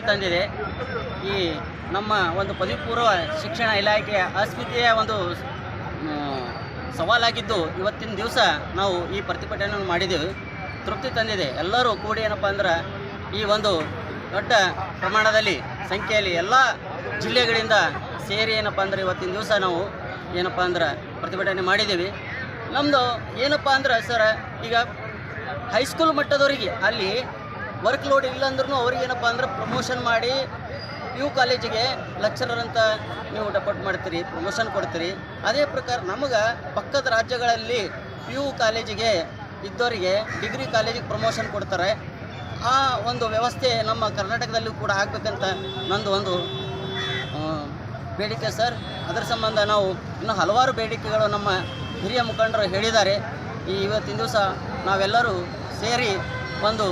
ತಂದಿದೆ. ಈ ನಮ್ಮ ಒಂದು ಪದವಿ ಪೂರ್ವ ಶಿಕ್ಷಣ ಇಲಾಖೆಯ ಅಸ್ಮಿತೆಯ ಒಂದು ಸವಾಲಾಗಿದ್ದು ಇವತ್ತಿನ ದಿವಸ ನಾವು ಈ ಪ್ರತಿಭಟನೆಯನ್ನು ಮಾಡಿದ್ದೇವೆ. ತೃಪ್ತಿ ತಂದಿದೆ. ಎಲ್ಲರೂ ಕೂಡಿ ಏನಪ್ಪ ಅಂದ್ರೆ ಈ ಒಂದು ದೊಡ್ಡ ಪ್ರಮಾಣದಲ್ಲಿ ಸಂಖ್ಯೆಯಲ್ಲಿ ಎಲ್ಲ ಜಿಲ್ಲೆಗಳಿಂದ ಸೇರಿ ಏನಪ್ಪ ಅಂದ್ರೆ ಇವತ್ತಿನ ದಿವಸ ನಾವು ಏನಪ್ಪ ಅಂದ್ರೆ ಪ್ರತಿಭಟನೆ ಮಾಡಿದ್ದೀವಿ. ನಮ್ಮದು ಏನಪ್ಪ ಅಂದ್ರೆ ಸರ್, ಈಗ ಹೈಸ್ಕೂಲ್ ಮಟ್ಟದವರಿಗೆ ಅಲ್ಲಿ ವರ್ಕ್ ಲೋಡ್ ಇಲ್ಲಾಂದ್ರೂ ಅವ್ರಿಗೇನಪ್ಪ ಅಂದ್ರೆ ಪ್ರಮೋಷನ್ ಮಾಡಿ PU ಕಾಲೇಜಿಗೆ ಲೆಕ್ಚರರ್ ಅಂತ ನೀವು ಡೆಪಾಟ್ ಮಾಡ್ತೀರಿ, ಪ್ರಮೋಷನ್ ಕೊಡ್ತೀರಿ. ಅದೇ ಪ್ರಕಾರ ನಮಗೆ ಪಕ್ಕದ ರಾಜ್ಯಗಳಲ್ಲಿ PU ಕಾಲೇಜಿಗೆ ಇದ್ದವರಿಗೆ ಡಿಗ್ರಿ ಕಾಲೇಜಿಗೆ ಪ್ರಮೋಷನ್ ಕೊಡ್ತಾರೆ. ಆ ಒಂದು ವ್ಯವಸ್ಥೆ ನಮ್ಮ ಕರ್ನಾಟಕದಲ್ಲೂ ಕೂಡ ಆಗಬೇಕಂತ ನಂದು ಒಂದು ಬೇಡಿಕೆ ಸರ್. ಅದರ ಸಂಬಂಧ ನಾವು ಇನ್ನೂ ಹಲವಾರು ಬೇಡಿಕೆಗಳು ನಮ್ಮ ಹಿರಿಯ ಮುಖಂಡರು ಹೇಳಿದ್ದಾರೆ. ಇವತ್ತಿನ ದಿವಸ ನಾವೆಲ್ಲರೂ ಸೇರಿ ಒಂದು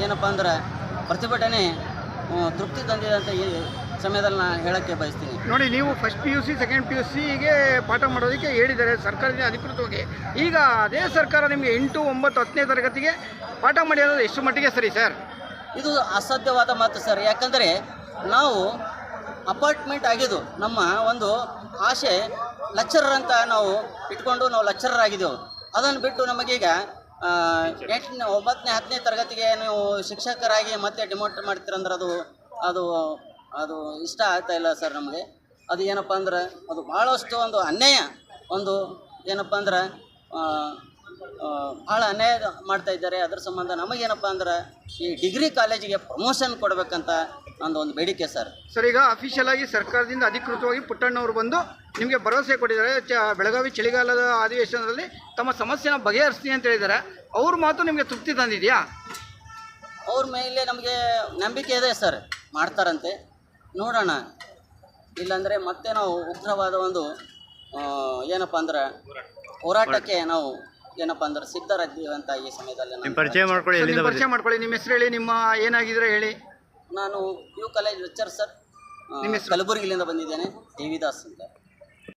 ಏನಪ್ಪ ಅಂದ್ರೆ ಪ್ರತಿಭಟನೆ ತೃಪ್ತಿ ತಂದಿದೆ ಅಂತ ಈ ಸಮಯದಲ್ಲಿ ನಾನು ಹೇಳೋಕ್ಕೆ ಬಯಸ್ತೀನಿ. ನೋಡಿ, ನೀವು ಫಸ್ಟ್ PUC ಸೆಕೆಂಡ್ PUCಗೆ ಪಾಠ ಮಾಡೋದಕ್ಕೆ ಹೇಳಿದ್ದಾರೆ ಸರ್ಕಾರದಿಂದ ಅಧಿಕೃತವಾಗಿ. ಈಗ ಅದೇ ಸರ್ಕಾರ ನಿಮಗೆ 8, 9, 10ನೇ ತರಗತಿಗೆ ಪಾಠ ಮಾಡಿ ಅನ್ನೋದು ಎಷ್ಟು ಮಟ್ಟಿಗೆ ಸರಿ ಸರ್? ಇದು ಅಸಾಧ್ಯವಾದ ಮಾತು ಸರ್. ಯಾಕಂದರೆ ನಾವು ಅಪಾರ್ಟ್ಮೆಂಟ್ ಆಗಿದ್ದು ನಮ್ಮ ಒಂದು ಆಸೆ ಲೆಕ್ಚರರ್ ಅಂತ ನಾವು ಇಟ್ಕೊಂಡು ನಾವು ಲೆಕ್ಚರರ್ ಆಗಿದ್ದೆವು. ಅದನ್ನು ಬಿಟ್ಟು ನಮಗೀಗ 8ನೇ 9ನೇ 10ನೇ ತರಗತಿಗೆ ನೀವು ಶಿಕ್ಷಕರಾಗಿ ಮತ್ತೆ ಡಿಮೋಟ್ ಮಾಡ್ತೀರಂದ್ರೆ ಅದು ಇಷ್ಟ ಆಗ್ತಾ ಇಲ್ಲ ಸರ್ ನಮಗೆ. ಅದು ಏನಪ್ಪ ಅಂದ್ರೆ ಅದು ಭಾಳಷ್ಟು ಒಂದು ಅನ್ಯಾಯ, ಒಂದು ಏನಪ್ಪ ಅಂದ್ರೆ ಭಾಳ ಅನ್ಯಾಯ ಮಾಡ್ತಾ ಇದ್ದಾರೆ. ಅದ್ರ ಸಂಬಂಧ ನಮಗೇನಪ್ಪ ಅಂದ್ರೆ ಈ ಡಿಗ್ರಿ ಕಾಲೇಜಿಗೆ ಪ್ರಮೋಷನ್ ಕೊಡಬೇಕಂತ ಒಂದು ಬೇಡಿಕೆ ಸರ್. ಸರ್, ಈಗ ಅಫಿಷಿಯಲ್ ಆಗಿ ಸರ್ಕಾರದಿಂದ ಅಧಿಕೃತವಾಗಿ ಪುಟ್ಟಣ್ಣವರು ಬಂದು ನಿಮಗೆ ಭರವಸೆ ಕೊಟ್ಟಿದ್ದಾರೆ. ಬೆಳಗಾವಿ ಚಳಿಗಾಲದ ಅಧಿವೇಶನದಲ್ಲಿ ತಮ್ಮ ಸಮಸ್ಯೆನ ಬಗೆಹರಿಸ್ತೀನಿ ಅಂತ ಹೇಳಿದ್ದಾರೆ. ಅವ್ರ ಮಾತು ನಿಮಗೆ ತೃಪ್ತಿ ತಂದಿದೆಯಾ? ಅವ್ರ ಮೇಲೆ ನಮಗೆ ನಂಬಿಕೆ ಇದೆ ಸರ್, ಮಾಡ್ತಾರಂತೆ. ನೋಡೋಣ, ಇಲ್ಲಾಂದರೆ ಮತ್ತೆ ನಾವು ಉಗ್ರವಾದ ಒಂದು ಏನಪ್ಪ ಅಂದ್ರೆ ಹೋರಾಟಕ್ಕೆ ನಾವು ಏನಪ್ಪ ಅಂದ್ರೆ ಸಿದ್ಧರಾಗ್ತೀವಿ ಅಂತ ಈ ಸಮಯದಲ್ಲಿ ಪರಿಚಯ ಮಾಡ್ಕೊಳ್ಳಿ. ನಿಮ್ಮ ಹೆಸರು ಹೇಳಿ, ನಿಮ್ಮ ಏನಾಗಿದ್ರೆ ಹೇಳಿ. ನಾನು PU ಕಾಲೇಜ್ ಲೆಕ್ಚರ್ ಸರ್, ಕಲಬುರಗಿಯಿಂದ ಬಂದಿದ್ದೇನೆ, ದೇವಿದಾಸ್ ಅಂತ.